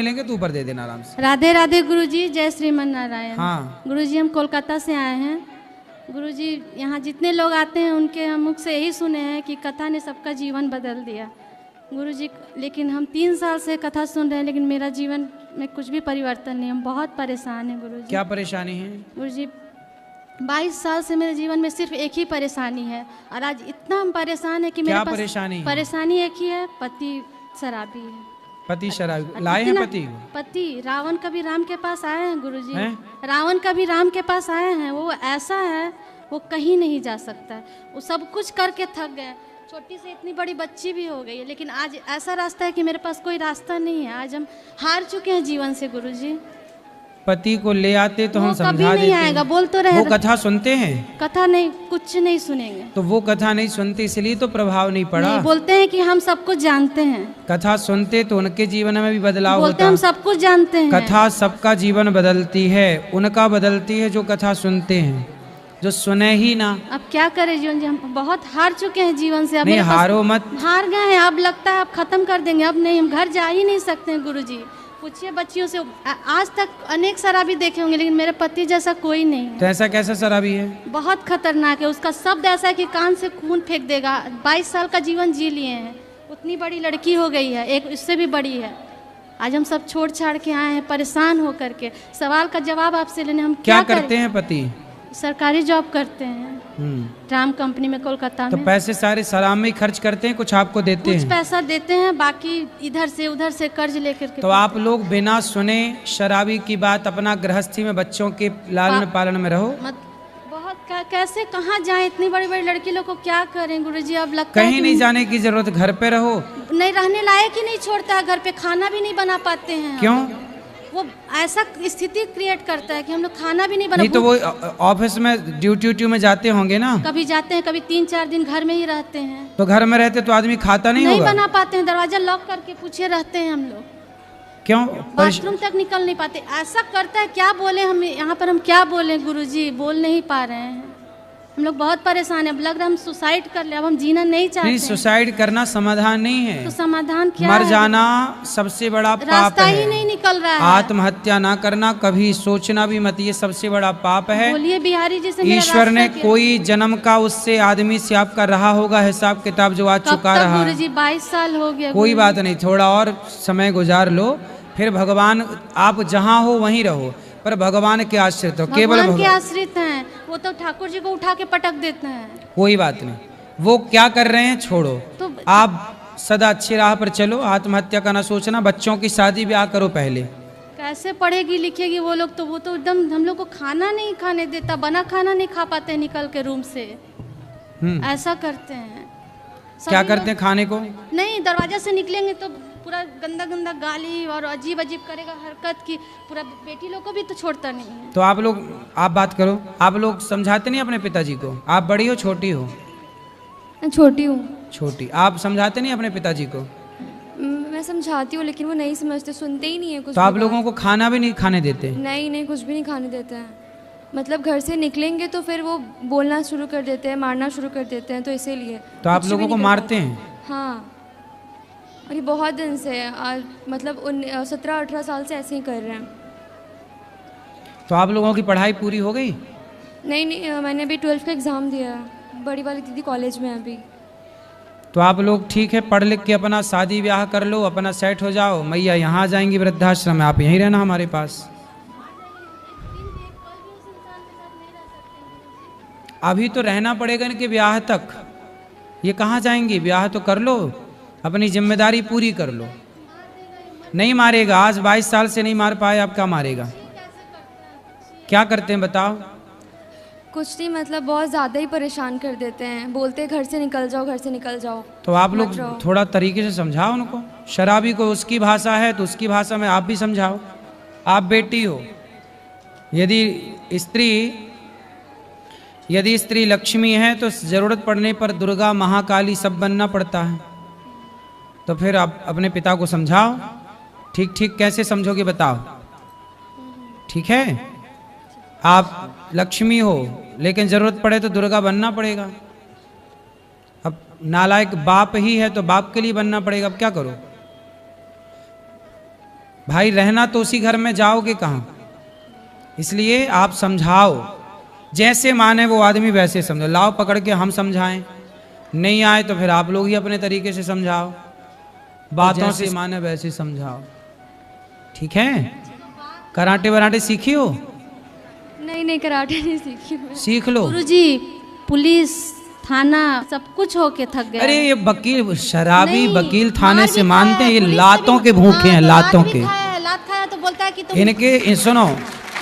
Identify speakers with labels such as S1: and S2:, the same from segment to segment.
S1: लेंगे तो ऊपर दे देना आराम से।
S2: राधे राधे गुरुजी, जय श्रीमन नारायण।
S1: हाँ
S2: गुरुजी, हम कोलकाता से आए हैं। गुरुजी, यहाँ जितने लोग आते हैं उनके हम मुख से यही सुने हैं कि कथा ने सबका जीवन बदल दिया। गुरुजी, लेकिन हम 3 साल से कथा सुन रहे हैं, लेकिन मेरा जीवन में कुछ भी परिवर्तन नहीं। हम बहुत परेशान हैं गुरुजी।
S1: क्या परेशानी है?
S2: गुरुजी, 22 साल से मेरे जीवन में सिर्फ एक ही परेशानी है, और आज इतना हम परेशान है कि मेरे पास परेशानी एक ही है, पति शराबी है।
S1: पति शराबी? लाए हैं पति को?
S2: पति रावण कभी राम के पास आए हैं गुरुजी, रावण कभी राम के पास आए हैं। वो ऐसा है, वो कहीं नहीं जा सकता। वो सब कुछ करके थक गए, छोटी से इतनी बड़ी बच्ची भी हो गई है, लेकिन आज ऐसा रास्ता है कि मेरे पास कोई रास्ता नहीं है। आज हम हार चुके हैं जीवन से गुरुजी।
S1: पति को ले आते तो हम समझा देते।
S2: कभी नहीं आएगा, बोल तो रहे।
S1: वो कथा सुनते हैं?
S2: कथा नहीं, कुछ नहीं सुनेंगे।
S1: तो वो कथा नहीं सुनते इसलिए तो प्रभाव नहीं पड़ा।
S2: नहीं, बोलते हैं कि हम सब कुछ जानते हैं।
S1: कथा सुनते तो उनके जीवन में भी बदलाव
S2: बोलते
S1: होता।
S2: हम सब कुछ जानते हैं।
S1: कथा सबका जीवन बदलती है, उनका बदलती है जो कथा सुनते हैं, जो सुने ही ना।
S2: अब क्या करें जीवन जी, हम बहुत हार चुके हैं जीवन से। अब
S1: नहीं, हारो मत।
S2: हार गए हैं, अब लगता है अब खत्म कर देंगे। अब नहीं, हम घर जा ही नहीं सकते हैं गुरुजी। पूछिए बच्चियों से, आज तक अनेक शराबी देखे होंगे, लेकिन मेरे पति जैसा कोई नहीं है।
S1: तो ऐसा कैसा शराबी है?
S2: बहुत खतरनाक है। उसका शब्द ऐसा है कि कान से खून फेंक देगा। 22 साल का जीवन जी लिए हैं, उतनी बड़ी लड़की हो गई है, एक इससे भी बड़ी है। आज हम सब छोड़ छाड़ के आए हैं परेशान होकर के। सवाल का जवाब आपसे लेने हम क्या
S1: करते हैं? पति
S2: सरकारी जॉब करते हैं, राम कंपनी में कोलकाता
S1: तो
S2: में।
S1: पैसे सारे शराब में खर्च करते हैं, कुछ आपको देते हैं?
S2: कुछ पैसा देते हैं, बाकी इधर से उधर से कर्ज लेकर के।
S1: तो आप लोग बिना सुने शराबी की बात अपना गृहस्थी में बच्चों के लालन पालन में रहो।
S2: बहुत कैसे कहाँ जाएं, इतनी बड़ी बड़ी लड़की लोग को क्या करें गुरुजी। अब लगता है
S1: कहीं नहीं जाने की जरूरत, घर पे रहो।
S2: नहीं, रहने लायक ही नहीं छोड़ता है घर पे, खाना भी नहीं बना पाते हैं।
S1: क्यों?
S2: वो ऐसा स्थिति क्रिएट करता है कि हम लोग खाना भी नहीं बना।
S1: नहीं तो वो ऑफिस में ड्यूटी में जाते होंगे ना?
S2: कभी जाते हैं, कभी 3-4 दिन घर में ही रहते हैं।
S1: तो घर में रहते तो आदमी खाता नहीं होगा?
S2: बना पाते हैं, दरवाजा लॉक करके पूछे रहते हैं हम लोग।
S1: क्यों?
S2: बाथरूम तक निकल नहीं पाते। ऐसा करता है, क्या बोले हम यहाँ पर, हम क्या बोले गुरुजी, बोल नहीं पा रहे हैं। हम लोग बहुत परेशान है। अब लग रहा है हम सुसाइड कर ले, अब हम जीना नहीं चाहते।
S1: नहीं, सुसाइड करना समाधान नहीं है।
S2: तो समाधान क्या
S1: मर
S2: है?
S1: जाना सबसे बड़ा पाप
S2: रास्ता
S1: है।
S2: ही नहीं निकल रहा है।
S1: आत्महत्या ना करना, कभी सोचना भी मत, ये सबसे बड़ा पाप है।
S2: बोलिए बिहारी जी से।
S1: ईश्वर ने कोई जन्म का उससे आदमी से आपका रहा होगा हिसाब किताब, जो आज चुका रहा।
S2: गुरुजी 22 साल हो गया।
S1: कोई बात नहीं, थोड़ा और समय गुजार लो, फिर भगवान, आप जहाँ हो वहीं रहो, पर भगवान के आश्रित हो। केवल
S2: भगवान के आश्रित हैं। वो तो ठाकुर जी को उठा के पटक देते हैं।
S1: कोई बात नहीं, वो क्या कर रहे हैं छोड़ो। तो आप सदा अच्छी राह पर चलो, आत्महत्या का ना सोचना। बच्चों की शादी ब्याह करो पहले।
S2: कैसे पढ़ेगी लिखेगी वो लोग? तो वो तो एकदम हम लोग को खाना नहीं खाने देता, बना खाना नहीं खा पाते निकल के रूम से। ऐसा करते हैं।
S1: क्या करते हैं? खाने को
S2: नहीं, दरवाजा से निकलेंगे तो पूरा गंदा गंदा गाली और अजीब अजीब करेगा हरकत की। पूरा बेटी लोग को भी तो छोड़ता नहीं है।
S1: तो आप लोग, आप बात करो। आप लोग समझाते नहीं अपने पिताजी को? आप बड़ी हो छोटी हो?
S3: छोटी हूँ।
S1: छोटी। आप समझाते नहीं अपने पिताजी को?
S3: मैं समझाती हूँ, लेकिन वो नहीं समझते, सुनते ही नहीं है कुछ।
S1: तो आप लोगों को खाना भी नहीं खाने देते?
S3: नहीं, कुछ भी नहीं खाने देते हैं। मतलब घर से निकलेंगे तो फिर वो बोलना शुरू कर देते हैं, मारना शुरू कर देते हैं, तो इसीलिए।
S1: तो आप लोगों को मारते हैं?
S3: हाँ, और ये बहुत दिन से आज, मतलब 17-18 साल से ऐसे ही कर रहे हैं।
S1: तो आप लोगों की पढ़ाई पूरी हो गई?
S3: नहीं, मैंने अभी 12th का एग्ज़ाम दिया है। बड़ी वाली दीदी कॉलेज में है अभी।
S1: तो आप लोग ठीक है, पढ़ लिख के अपना शादी ब्याह कर लो, अपना सेट हो जाओ। मैया यहाँ आ जाएंगी वृद्धाश्रम में, आप यहीं रहना हमारे पास। अभी तो रहना पड़ेगा इनके ब्याह तक। ये कहाँ जाएंगी? ब्याह तो कर लो, अपनी जिम्मेदारी पूरी कर लो। नहीं मारेगा, आज 22 साल से नहीं मार पाए, अब क्या मारेगा? क्या करते हैं बताओ?
S3: कुछ नहीं, मतलब बहुत ज़्यादा ही परेशान कर देते हैं। बोलते हैं घर से निकल जाओ, घर से निकल जाओ।
S1: तो आप लोग थोड़ा तरीके से समझाओ उनको। शराबी को उसकी भाषा है तो उसकी भाषा में आप भी समझाओ। आप बेटी हो, यदि स्त्री लक्ष्मी है तो ज़रूरत पड़ने पर दुर्गा महाकाली सब बनना पड़ता है। तो फिर आप अपने पिता को समझाओ। ठीक ठीक कैसे समझोगे बताओ? ठीक है, आप लक्ष्मी हो, लेकिन ज़रूरत पड़े तो दुर्गा बनना पड़ेगा। अब नालायक बाप ही है तो बाप के लिए बनना पड़ेगा। अब क्या करो? भाई रहना तो उसी घर में, जाओगे कहाँ? इसलिए आप समझाओ, जैसे माने वो आदमी वैसे समझो। लाओ पकड़ के हम समझाएं, नहीं आए तो फिर आप लोग ही अपने तरीके से समझाओ, बातों से माने वैसे समझाओ, ठीक है? कराटे वराटे सीखी हो?
S3: नहीं कराटे नहीं सीखी मैं।
S1: सीख लो।
S2: गुरुजी पुलिस थाना सब कुछ होके थक गए।
S1: अरे ये वकील शराबी
S2: नहीं,
S1: वकील थाने
S2: मार
S1: से
S2: भी
S1: मानते
S2: खाया
S1: हैं,
S2: है,
S1: ये
S2: पुलिस से
S1: लातों
S2: भी-
S1: के भूखे हैं,
S2: हाँ, तो
S1: लातों
S2: लात भी
S1: के।
S2: खाया है, लात खाया तो बोलता है कि तुम
S1: इनके सुनो,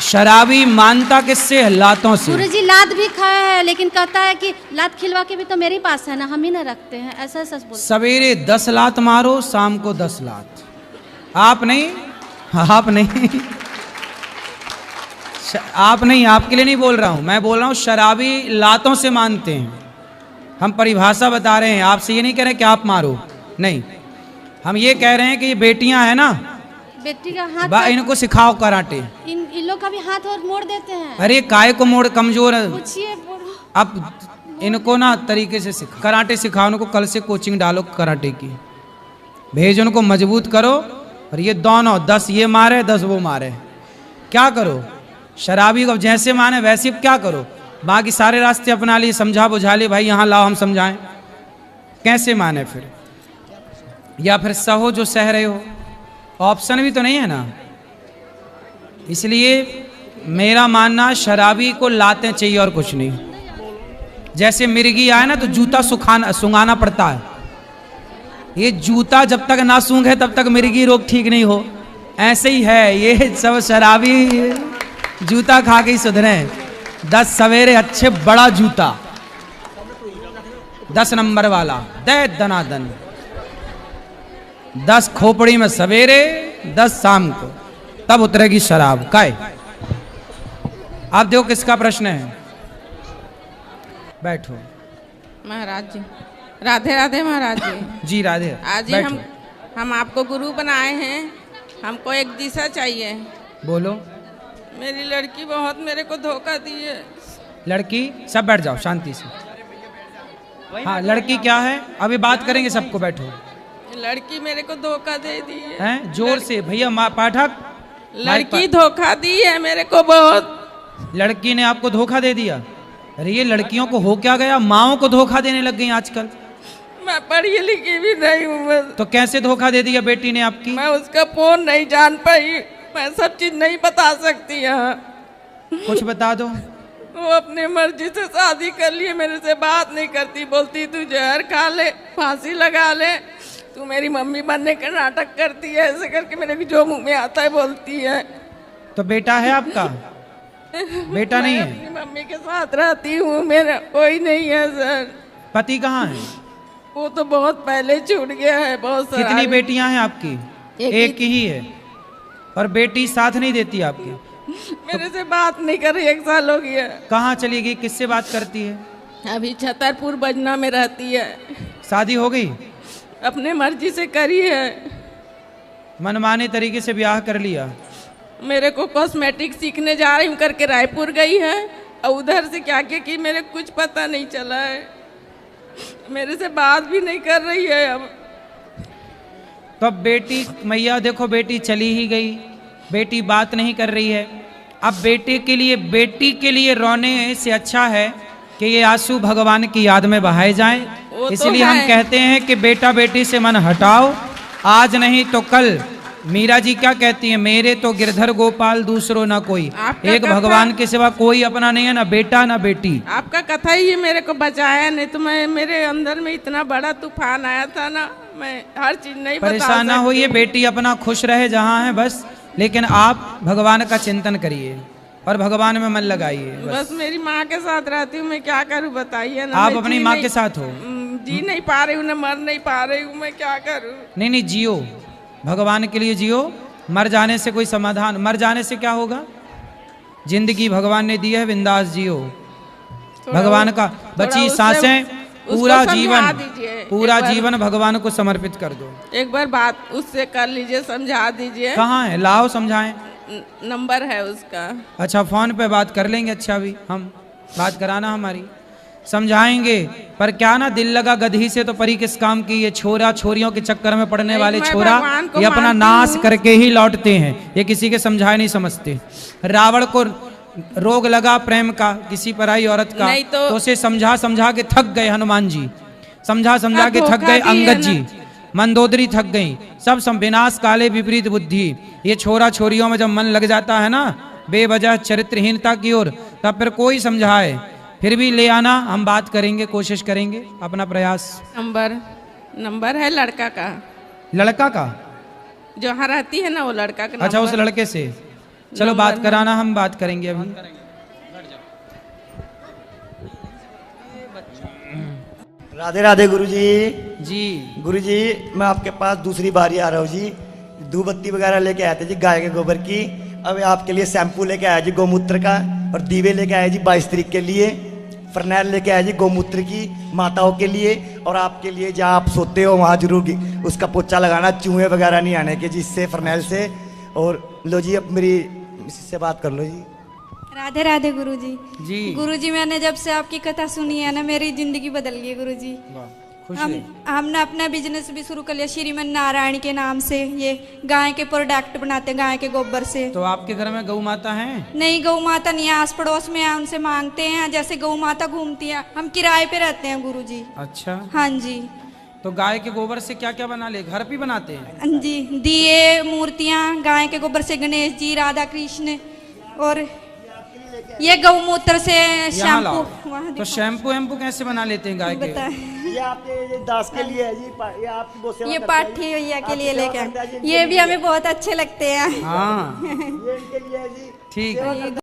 S1: शराबी मानता किससे है? लातों से।
S2: गुरुजी लात भी खाया है, लेकिन कहता है कि लात खिलवा के भी तो मेरे पास है ना, हम ही ना रखते हैं, ऐसा सच बोलता
S1: सवेरे 10 लात मारो, शाम को 10 लात। आप नहीं, आप नहीं, आप नहीं, आपके लिए नहीं बोल रहा हूं, मैं बोल रहा हूं शराबी लातों से मानते हैं। हम परिभाषा बता रहे हैं, आपसे ये नहीं कह रहे कि आप मारो, नहीं, हम ये कह रहे हैं कि ये बेटियां हैं ना,
S2: बेटी का हाथ
S1: इनको सिखाओ कराटे।
S2: इन लोग का भी हाथ और मोड़ देते हैं।
S1: अरे काय को मोड़, कमजोर है।
S2: पूछिए
S1: अब इनको ना तरीके से कराटे सिखाओ, उनको कल से कोचिंग डालो कराटे की, भेज उनको, मजबूत करो। और ये दोनों 10 ये मारे 10 वो मारे, क्या करो? शराबी को जैसे माने वैसे क्या करो, बाकी सारे रास्ते अपना लिए, समझा बुझा लिए, भाई यहाँ लाओ हम समझाएं, कैसे माने फिर? या फिर सहो जो सह रहे हो, ऑप्शन भी तो नहीं है ना। इसलिए मेरा मानना शराबी को लाते चाहिए और कुछ नहीं। जैसे मिर्गी आए ना तो जूता सुंघाना पड़ता है, ये जूता जब तक ना सूंघे तब तक मिर्गी रोग ठीक नहीं हो, ऐसे ही है ये सब शराबी, जूता खा के ही सुधरे। 10 सवेरे अच्छे बड़ा जूता 10 नंबर वाला दे दनादन, 10 खोपड़ी में सवेरे 10 शाम को, तब उतरेगी शराब। काय आप देखो किसका प्रश्न है, बैठो।
S4: महाराज जी, राधे राधे महाराज जी।
S1: जी राधे।
S4: आज ही हम आपको गुरु बनाए हैं, हमको एक दिशा चाहिए।
S1: बोलो।
S4: मेरी लड़की बहुत मेरे को धोखा दी है।
S1: लड़की, सब बैठ जाओ शांति से। हाँ लड़की क्या है, अभी बात करेंगे सबको, बैठो।
S4: लड़की मेरे को धोखा दे दी है।
S1: हैं? जोर से भैया, पाठक।
S4: लड़की धोखा दी है मेरे को बहुत।
S1: लड़की ने आपको धोखा दे दिया? अरे ये लड़कियों को हो क्या गया, माओ को धोखा देने लग गई आजकल।
S4: मैं पढ़ी लिखी भी नहीं हूँ।
S1: तो कैसे धोखा दे दिया बेटी ने आपकी?
S4: मैं उसका फोन नहीं जान पाई, मैं सब चीज नहीं बता सकती यहाँ।
S1: कुछ बता दो।
S4: वो अपनी मर्जी से शादी कर लिए, मेरे से बात नहीं करती, बोलती तू जहर खा ले, फांसी लगा ले, तू मेरी मम्मी बनने का नाटक करती है, ऐसे करके मेरे को जो मुंह में आता है बोलती है।
S1: तो बेटा है आपका? बेटा नहीं है?
S4: अपनी मम्मी के साथ रहती हूँ, मेरा कोई नहीं है सर।
S1: पति कहाँ है?
S4: वो तो बहुत पहले छूट गया है। बहुत सारा।
S1: कितनी बेटियां हैं आपकी? एक ही है। और बेटी साथ नहीं देती आपकी?
S4: मेरे से बात नहीं कर रही, 1 साल हो गया।
S1: कहाँ चली गई, किससे बात करती है?
S4: अभी छतरपुर बजना में रहती है।
S1: शादी हो गई?
S4: अपने मर्जी से करी है।
S1: मनमाने तरीके से ब्याह कर लिया?
S4: मेरे को कॉस्मेटिक सीखने जा रही हूँ करके रायपुर गई है, और उधर से क्या क्या की मेरे कुछ पता नहीं चला है। मेरे से बात भी नहीं कर रही है अब।
S1: तो अब बेटी, मैया देखो बेटी चली ही गई, बेटी बात नहीं कर रही है। अब बेटी के लिए रोने से अच्छा है कि ये आंसू भगवान की याद में बहाए जाएं।
S4: तो
S1: इसलिए हम कहते हैं कि बेटा बेटी से मन हटाओ, आज नहीं तो कल। मीरा जी क्या कहती हैं, मेरे तो गिरधर गोपाल दूसरो ना कोई, एक भगवान के सिवा कोई अपना नहीं है, ना बेटा ना बेटी।
S4: आपका कथा ही मेरे को बचाया, नहीं तो मैं, मेरे अंदर में इतना बड़ा तूफान आया था ना, मैं हर चीज नहीं बता सकती।
S1: परेशान ना होइए, बेटी अपना खुश रहे जहाँ है बस, लेकिन आप भगवान का चिंतन करिए और भगवान में मन लगाइए।
S4: बस मेरी माँ के साथ रहती हूँ, मैं क्या करूँ बताइए ना।
S1: आप अपनी माँ के साथ हो?
S4: जी नहीं पा रही हूँ, मर नहीं पा रही हूँ, मैं क्या करूँ।
S1: नहीं जियो, भगवान के लिए जियो। मर जाने से कोई समाधान, मर जाने से क्या होगा? जिंदगी भगवान ने दी है, बिंदास जियो। भगवान का बची सांसें, पूरा जीवन भगवान को समर्पित कर दो।
S4: एक बार बात उससे कर लीजिए, समझा दीजिए।
S1: कहाँ है, लाओ समझाएं।
S4: नंबर है उसका।
S1: अच्छा फोन पे बात कर लेंगे। अच्छा भी हम बात कराना हमारी। समझाएंगे, पर क्या ना दिल लगा गधी से तो परी किस काम की। ये छोरा छोरियों के चक्कर में पड़ने वाले
S4: मैं
S1: छोरा
S4: भगवान को
S1: ये अपना
S4: मानती
S1: नाश
S4: हूँ।
S1: करके ही लौटते हैं, ये किसी के समझाए नहीं समझते। रावण को रोग लगा प्रेम का किसी पराई औरत का,
S4: नहीं तो
S1: उसे समझा समझा के थक गए हनुमान जी, समझा समझा
S4: हाँ,
S1: के थक
S4: धोखा
S1: गए
S4: भी है
S1: अंगद
S4: ना।
S1: जी, मंदोदरी थक गई, सब विनाश काले विपरीत बुद्धि। ये छोरा छोरियों में जब मन लग जाता है ना बेवजह चरित्रहीनता की ओर, तब फिर कोई समझाए फिर भी ले आना, हम बात करेंगे, कोशिश करेंगे अपना प्रयास।
S4: नंबर है लड़का का,
S1: लड़का का?
S4: जो यहाँ रहती है ना वो लड़का का
S1: अच्छा, उस
S4: नंबर।
S1: लड़के से चलो बात कराना, हम बात करेंगे अभी।
S5: राधे राधे गुरुजी।
S1: जी
S5: गुरुजी मैं आपके पास दूसरी बारी आ रहा हूँ जी। धूप बत्ती वगैरह लेके आए थे जी गाय के गोबर की। अब आपके लिए शैम्पू लेके आया जी गौमूत्र का, और दीवे लेके आया जी 22 तारीख के लिए। फरनैल लेके आया जी गौमूत्र की माताओं के लिए, और आपके लिए जहाँ आप सोते हो वहाँ जरूर उसका पोछा लगाना, चूहे वगैरह नहीं आने के जी इससे फरनैल से। और लो जी अब मेरी इससे बात कर लो जी।
S6: राधे राधे गुरुजी।
S1: जी
S6: गुरुजी मैंने जब से आपकी कथा सुनी है ना मेरी जिंदगी बदल गई गुरुजी।
S1: खुश
S6: हम
S1: रहे।
S6: हमने अपना बिजनेस भी शुरू कर लिया श्रीमन नारायण के नाम से। ये गाय के प्रोडक्ट बनाते हैं गाय के गोबर से।
S1: तो आपके घर में गौ माता है?
S6: नहीं, गौ माता नहीं है, आस पड़ोस में है, उनसे मांगते हैं। जैसे गौ माता घूमती है, हम किराए पे रहते हैं गुरुजी।
S1: अच्छा,
S6: हाँ जी।
S1: तो गाय के गोबर से क्या क्या बना ले, घर पे बनाते हैं?
S6: हाँ जी, दिए मूर्तियाँ गाय के गोबर से, गणेश जी, राधा कृष्ण, और ये गौमूत्र से
S1: यहाँ लाओ।
S6: शैम्पू। वहाँ
S1: तो
S6: दिखाओ।
S1: शैम्पू वैम्पू कैसे बना लेते हैं गाय के?
S6: बता।
S5: ये आपके ये दास के लिए है जी, ये आपकी बहुत सेवा
S6: ये
S5: करता है
S6: पाठी
S5: जी।
S6: भैया के
S5: आपकी
S6: लिए
S5: सेवा
S6: लेके
S5: करता है जी,
S6: आए।
S5: इनके
S6: ये भी
S5: लिए।
S6: हमें बहुत अच्छे लगते हैं।
S1: हाँ
S5: ये इनके लिए है जी।
S1: ठीक है।